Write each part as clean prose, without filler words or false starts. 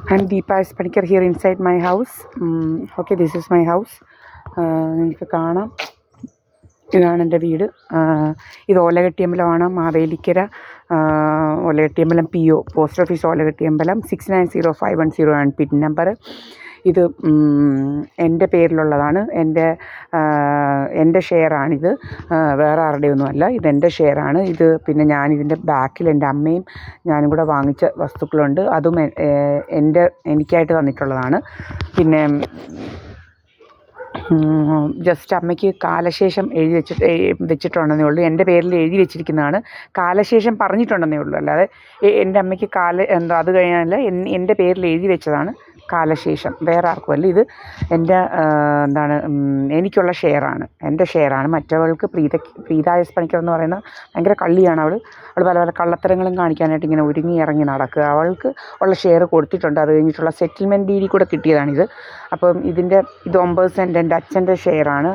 I'm Deepa S. Panikar here inside my house. Okay, this is my house. നിങ്ങൾക്ക് കാണാം, ഇതാണ് എൻ്റെ വീട്. ഇത് ഓലകെട്ടിയമ്പലമാണ്, Mavelikkara Olakettiyambalam PO post office Olakettiyambalam 690510 ആണ് പിൻ നമ്പർ. ഇത് എൻ്റെ പേരിലുള്ളതാണ്. എൻ്റെ ഷെയറാണിത്, വേറെ ആരുടെയൊന്നുമല്ല. ഇതെൻ്റെ ഷെയറാണ് ഇത്. പിന്നെ ഞാനിതിൻ്റെ ബാക്കിൽ എൻ്റെ അമ്മയും ഞാനും കൂടെ വാങ്ങിച്ച വസ്തുക്കളുണ്ട്. അതും എനിക്കായിട്ട് തന്നിട്ടുള്ളതാണ്. പിന്നെ ജസ്റ്റ് അമ്മയ്ക്ക് കാലശേഷം വെച്ചിട്ടുണ്ടെന്നേ ഉള്ളൂ. എൻ്റെ പേരിൽ എഴുതി വെച്ചിരിക്കുന്നതാണ്. കാലശേഷം പറഞ്ഞിട്ടുണ്ടെന്നേ ഉള്ളൂ. അല്ലാതെ എൻ്റെ അമ്മയ്ക്ക് അത് കഴിഞ്ഞാൽ എൻ്റെ പേരിൽ എഴുതി വെച്ചതാണ് കാലശേഷം, വേറെ ആർക്കുമല്ല. ഇത് എൻ്റെ എനിക്കുള്ള ഷെയറാണ്, എൻ്റെ ഷെയറാണ്. മറ്റവൾക്ക് പ്രീത എസ് പണിക്കർ എന്ന് പറയുന്ന ഭയങ്കര കള്ളിയാണ്. അവൾ പല പല കള്ളത്തരങ്ങളും കാണിക്കാനായിട്ട് ഇങ്ങനെ ഒരുങ്ങി ഇറങ്ങി നടക്കുക. അവൾക്ക് ഉള്ള ഷെയർ കൊടുത്തിട്ടുണ്ട്. അത് കഴിഞ്ഞിട്ടുള്ള സെറ്റിൽമെൻറ്റ് ഡീഡിൽ കൂടെ കിട്ടിയതാണിത്. അപ്പം ഇത് 9 സെൻറ്റ് എൻ്റെ അച്ഛൻ്റെ ഷെയറാണ്.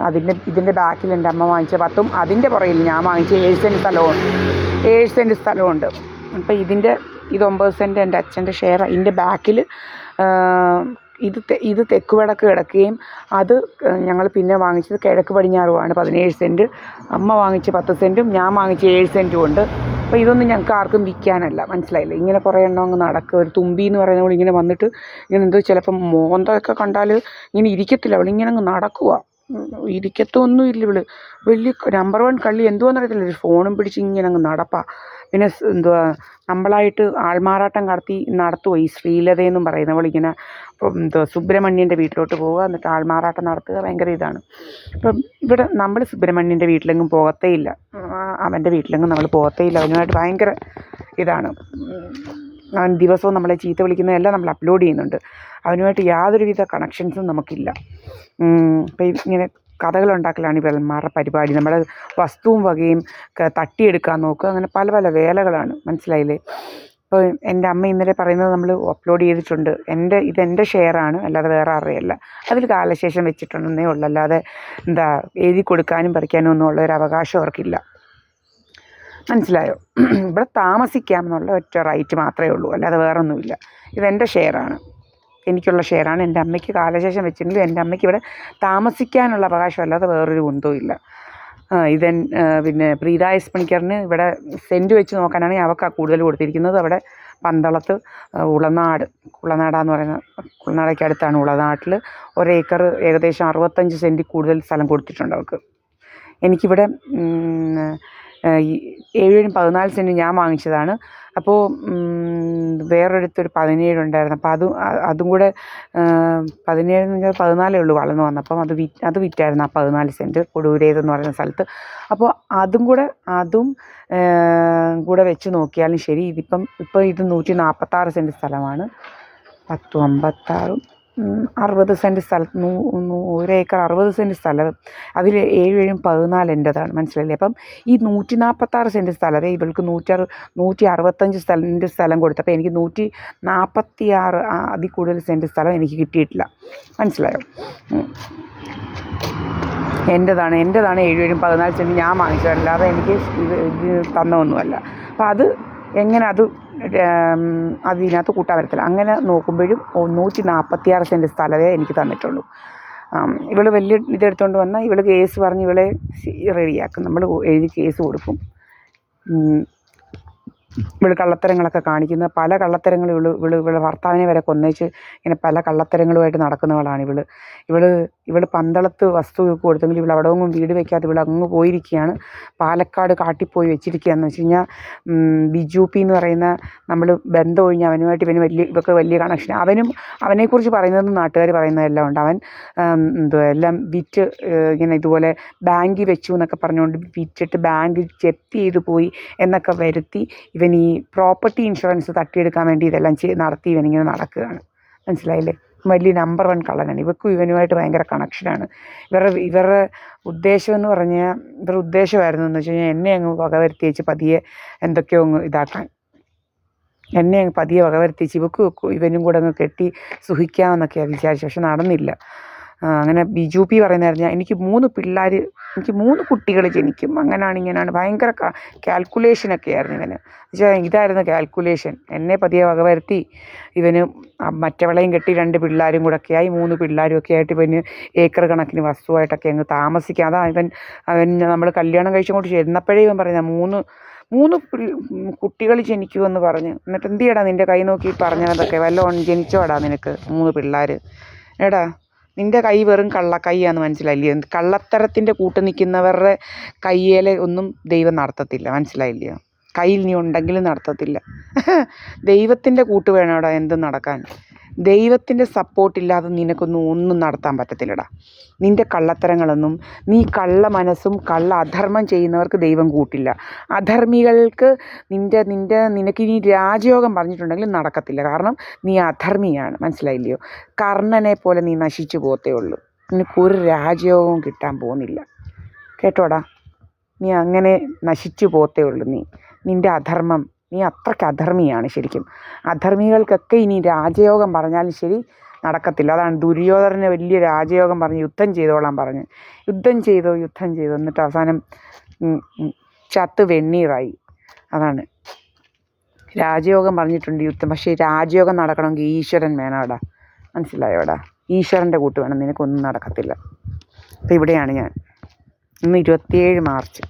ഇതിൻ്റെ ബാക്കിൽ എൻ്റെ അമ്മ വാങ്ങിച്ച 10ഉം അതിൻ്റെ പുറകിൽ ഞാൻ വാങ്ങിച്ച 7 സെൻറ്റ് സ്ഥലമുണ്ട്. അപ്പം ഇത് 9 സെൻറ്റ് എൻ്റെ അച്ഛൻ്റെ ഷെയർ. ഇതിൻ്റെ ബാക്കിൽ ഇത് തെക്ക് വടക്ക് കിടക്കുകയും അത് ഞങ്ങൾ പിന്നെ വാങ്ങിച്ചത് കിഴക്ക് പടിഞ്ഞാറുമാണ് 17 സെൻറ്റ്. അമ്മ വാങ്ങിച്ച 10 സെൻറ്റും ഞാൻ വാങ്ങിച്ച 7 സെൻറ്റും ഉണ്ട്. അപ്പോൾ ഇതൊന്നും ഞങ്ങൾക്ക് ആർക്കും വിൽക്കാനല്ല, മനസ്സിലായില്ലേ? ഇങ്ങനെ കുറേ എണ്ണം അങ്ങ് നടക്കുക. ഒരു തുമ്പി എന്ന് പറയുന്ന പോലെ ഇങ്ങനെ വന്നിട്ട് ഇങ്ങനെ എന്തോ ചിലപ്പം മോന്തൊക്കെ കണ്ടാൽ ഇങ്ങനെ ഇരിക്കത്തില്ല. അവളിങ്ങനെ അങ്ങ് നടക്കുക, ഇരിക്കത്തൊന്നും ഇല്ല. ഇവള് വലിയ നമ്പർ 1 കള്ളി. എന്തുവാന്ന് അറിയത്തില്ല, ഒരു ഫോണും പിടിച്ച് ഇങ്ങനെ അങ്ങ് നടപ്പാ. പിന്നെ നമ്മളായിട്ട് ആൾമാറാട്ടം നടത്തുമോ ഈ ശ്രീലതയെന്നും പറയുന്നവളിങ്ങനെ സുബ്രഹ്മണ്യൻ്റെ വീട്ടിലോട്ട് പോവുക, എന്നിട്ട് ആൾമാറാട്ടം നടത്തുക. ഭയങ്കര ഇതാണ്. അപ്പം ഇവിടെ നമ്മൾ സുബ്രഹ്മണ്യൻ്റെ വീട്ടിലെങ്ങും പോകത്തേ ഇല്ല, അവൻ്റെ വീട്ടിലെങ്ങും നമ്മൾ പോകത്തേ ഇല്ല. അവനുമായിട്ട് ഭയങ്കര ഇതാണ്. അവൻ ദിവസവും നമ്മളെ ചീത്ത വിളിക്കുന്നതെല്ലാം നമ്മൾ അപ്ലോഡ് ചെയ്യുന്നുണ്ട്. അവനുമായിട്ട് യാതൊരുവിധ കണക്ഷൻസും നമുക്കില്ല. അപ്പം ഇങ്ങനെ കഥകളുണ്ടാക്കലാണ് ഇവന്മാരുടെ പരിപാടി. നമ്മുടെ വസ്തുവും വകയും തട്ടിയെടുക്കാൻ നോക്കുക. അങ്ങനെ പല പല വേലകളാണ്, മനസ്സിലായില്ലേ? അപ്പോൾ എൻ്റെ അമ്മ ഇന്നലെ പറയുന്നത് നമ്മൾ അപ്ലോഡ് ചെയ്തിട്ടുണ്ട്. ഇതെൻ്റെ ഷെയറാണ്, അല്ലാതെ വേറെ ആരുടെയല്ല. അതിൽ കാലശേഷം വെച്ചിട്ടുണ്ടെന്നേ ഉള്ളൂ. അല്ലാതെ എഴുതി കൊടുക്കാനും പറിക്കാനും ഒന്നും ഉള്ള ഒരു അവകാശം അവർക്കില്ല, മനസ്സിലായോ? ഇവിടെ താമസിക്കാം എന്നുള്ള ഒറ്റ റൈറ്റ് മാത്രമേ ഉള്ളൂ, അല്ലാതെ വേറൊന്നുമില്ല. ഇതെൻ്റെ ഷെയറാണ്, എനിക്കുള്ള ഷെയറാണ്. എൻ്റെ അമ്മയ്ക്ക് കാലശേഷം വെച്ചിട്ടുണ്ടെങ്കിൽ എൻ്റെ അമ്മയ്ക്ക് ഇവിടെ താമസിക്കാനുള്ള അവകാശം അല്ലാതെ വേറൊരു കുന്തവും ഇല്ല. പിന്നെ പ്രീത എസ് പണിക്കറിന് ഇവിടെ സെൻറ്റ് വെച്ച് നോക്കാനാണ് അവർക്ക് കൂടുതൽ കൊടുത്തിരിക്കുന്നത്. അവിടെ പന്തളത്ത് കുളനാടാന്ന് പറയുന്ന, കുളനാടയ്ക്ക് അടുത്താണ് ഉളനാട്ടിൽ 1 ഏക്കർ ഏകദേശം 65 സെൻറ്റ് കൂടുതൽ സ്ഥലം കൊടുത്തിട്ടുണ്ട് അവർക്ക്. എനിക്കിവിടെ 14 സെൻറ്റ് ഞാൻ വാങ്ങിച്ചതാണ്. അപ്പോൾ വേറൊരിടത്തൊരു 17 ഉണ്ടായിരുന്നു. അപ്പോൾ അതും കൂടെ 17 എന്ന് പറഞ്ഞാൽ 14 ഉള്ളൂ വളർന്നു വന്നപ്പം. അത് വിറ്റായിരുന്നു ആ 14 സെൻറ്റ് കൊടൂരേതെന്ന് പറയുന്ന സ്ഥലത്ത്. അപ്പോൾ അതും കൂടെ വെച്ച് നോക്കിയാലും ശരി, ഇപ്പോൾ ഇത് 146 സെൻറ്റ് സ്ഥലമാണ്. 10 56 60 സെൻറ്റ് സ്ഥലത്ത് 1 ഏക്കർ 60 സെൻറ്റ് സ്ഥലം. അതിൽ 7 14 എൻ്റെതാണ്, മനസ്സിലല്ലേ? അപ്പം ഈ 146 സെൻറ്റ് സ്ഥലമേ ഇവൾക്ക് 165 സെൻറ്റ് സ്ഥലം കൊടുത്തപ്പോൾ എനിക്ക് 146 അതിൽ കൂടുതൽ സെൻറ്റ് സ്ഥലം എനിക്ക് കിട്ടിയിട്ടില്ല, മനസ്സിലായോ? എൻ്റെതാണ് 7 14 സെൻറ്റ് ഞാൻ വാങ്ങിച്ചതല്ലാതെ എനിക്ക് ഇത് തന്നൊന്നുമല്ല. അപ്പം എങ്ങനെ അതിനകത്ത് കൂട്ടാൻ പറ്റത്തില്ല. അങ്ങനെ നോക്കുമ്പോഴും 146 സെൻറ്റ് സ്ഥലമേ എനിക്ക് തന്നിട്ടുള്ളൂ. ഇവൾ വലിയ ഇതെടുത്തുകൊണ്ട് വന്നാൽ ഇവൾ കേസ് പറഞ്ഞ് ഇവളെ റെഡിയാക്കും. നമ്മൾ എഴുതി കേസ് കൊടുക്കും. ഇവൾ കള്ളത്തരങ്ങളൊക്കെ കാണിക്കുന്ന പല കള്ളത്തരങ്ങളും ഇവൾ ഭർത്താവിനെ വരെ കൊന്നേച്ച് ഇങ്ങനെ പല കള്ളത്തരങ്ങളുമായിട്ട് നടക്കുന്നവളാണ് ഇവൾ പന്തളത്ത് വസ്തു കൊടുത്തെങ്കിൽ ഇവൾ അവിടെ ഒന്നും വീട് വയ്ക്കാതെ ഇവൾ അങ്ങ് പോയിരിക്കുകയാണ്. പാലക്കാട് കാട്ടിപ്പോയി വെച്ചിരിക്കുകയെന്ന് വെച്ച് കഴിഞ്ഞാൽ ബിജു പി എന്ന് പറയുന്ന നമ്മൾ ബന്ധം ഒഴിഞ്ഞ് അവനുമായിട്ട് ഇവർക്ക് വലിയ കണക്ഷൻ. അവനെക്കുറിച്ച് പറയുന്നതും നാട്ടുകാർ പറയുന്നതെല്ലാം ഉണ്ട്. അവൻ എല്ലാം വിറ്റ് ഇങ്ങനെ ഇതുപോലെ ബാങ്കിൽ വെച്ചു എന്നൊക്കെ പറഞ്ഞുകൊണ്ട് വിറ്റിട്ട് ബാങ്ക് ജപ്തി ചെയ്തു പോയി എന്നൊക്കെ വരുത്തി ഇവൻ ഈ പ്രോപ്പർട്ടി ഇൻഷുറൻസ് തട്ടിയെടുക്കാൻ വേണ്ടി ഇതെല്ലാം നടത്തി ഇവനിങ്ങനെ നടക്കുകയാണ്, മനസ്സിലായില്ലേ? വലിയ നമ്പർ 1 കള്ളനാണ്. ഇവനുമായിട്ട് ഭയങ്കര കണക്ഷനാണ്. ഇവരുടെ ഉദ്ദേശമെന്ന് പറഞ്ഞാൽ ഇവരുടെ ഉദ്ദേശമായിരുന്നു എന്ന് വെച്ച് കഴിഞ്ഞാൽ എന്നെ അങ്ങ് വകവരുത്തിയേച്ച് പതിയെ എന്തൊക്കെയോ അങ്ങ് ഇതാക്കാൻ, എന്നെ അങ്ങ് പതിയെ വകവരുത്തിയേച്ച് ഇവനും കൂടെ അങ്ങ് കെട്ടി സുഖിക്കാമെന്നൊക്കെയാണ് വിചാരിച്ചത്. പക്ഷെ നടന്നില്ല. അങ്ങനെ ബിജു പി പറയുന്നതായിരുന്നു എനിക്ക് 3 കുട്ടികൾ ജനിക്കും, അങ്ങനെയാണ് ഇങ്ങനെയാണ്, ഭയങ്കര കാൽക്കുലേഷനൊക്കെ ആയിരുന്നു ഇവന്. ഇതായിരുന്നു കാൽക്കുലേഷൻ. എന്നെ പതിയെ വകവരുത്തി ഇവന് മറ്റവളെയും കെട്ടി 2 പിള്ളേരും കൂടെ ഒക്കെ ആയി, 3 പിള്ളേരും ഒക്കെ ആയിട്ട് ഇവന് ഏക്കർ കണക്കിന് വസ്തുവായിട്ടൊക്കെ അങ്ങ് താമസിക്കാം. അതാ അവൻ നമ്മൾ കല്യാണം കഴിച്ചങ്ങോട്ട് ചെന്നപ്പോഴേ ഇവൻ പറയുന്നത് 3 കുട്ടികൾ ജനിക്കുമെന്ന് പറഞ്ഞ്. എന്നിട്ട് എന്ത് ചെയ്യടാ നിൻ്റെ കൈ നോക്കി പറഞ്ഞതൊക്കെ വല്ലതും ജനിച്ചോടാ നിനക്ക് 3 പിള്ളേർ? എടാ നിൻ്റെ കൈ വെറും കള്ളക്കൈയാന്ന് മനസ്സിലായില്ലയോ? കള്ളത്തരത്തിൻ്റെ കൂട്ട് നിൽക്കുന്നവരുടെ കയ്യേലെ ഒന്നും ദൈവം നടത്തത്തില്ല, മനസ്സിലായില്ലയോ? കയ്യിൽ നീ ഉണ്ടെങ്കിലും നടത്തത്തില്ല. ദൈവത്തിൻ്റെ കൂട്ട് വേണോടാ എന്തും നടക്കാൻ. ദൈവത്തിൻ്റെ സപ്പോർട്ടില്ലാതെ ഒന്നും നടത്താൻ പറ്റത്തില്ലടാ. നിൻ്റെ കള്ളത്തരങ്ങളൊന്നും, നീ കള്ള മനസ്സും കള്ള അധർമ്മം ചെയ്യുന്നവർക്ക് ദൈവം കൂട്ടില്ല. അധർമ്മികൾക്ക് നിനക്ക് ഇനി രാജയോഗം പറഞ്ഞിട്ടുണ്ടെങ്കിൽ നടക്കത്തില്ല. കാരണം നീ അധർമ്മിയാണ്, മനസ്സിലായില്ലയോ? കർണനെ പോലെ നീ നശിച്ചു പോകത്തേ ഉള്ളൂ. നിനക്കൊരു രാജയോഗവും കിട്ടാൻ പോകുന്നില്ല, കേട്ടോടാ. നീ അങ്ങനെ നശിച്ചു പോകത്തേ ഉള്ളൂ. നിൻ്റെ അധർമ്മം, നീ അത്രയ്ക്ക് അധർമ്മിയാണ് ശരിക്കും. അധർമ്മികൾക്കൊക്കെ ഇനി രാജയോഗം പറഞ്ഞാലും ശരി നടക്കത്തില്ല. അതാണ് ദുര്യോധനന് വലിയ രാജയോഗം പറഞ്ഞ് യുദ്ധം ചെയ്തോളാൻ പറഞ്ഞ്. യുദ്ധം ചെയ്തോ എന്നിട്ട് അവസാനം ചത്ത് വെണ്ണീറായി. അതാണ് രാജയോഗം പറഞ്ഞിട്ടുണ്ട് യുദ്ധം. പക്ഷേ രാജയോഗം നടക്കണമെങ്കിൽ ഈശ്വരൻ വേണോടാ, മനസ്സിലായോടാ? ഈശ്വരൻ്റെ കൂട്ട് വേണം, നിനക്കൊന്നും നടക്കത്തില്ല. അപ്പോൾ ഇവിടെയാണ് ഞാൻ. ഇന്ന് 27 മാർച്ച്.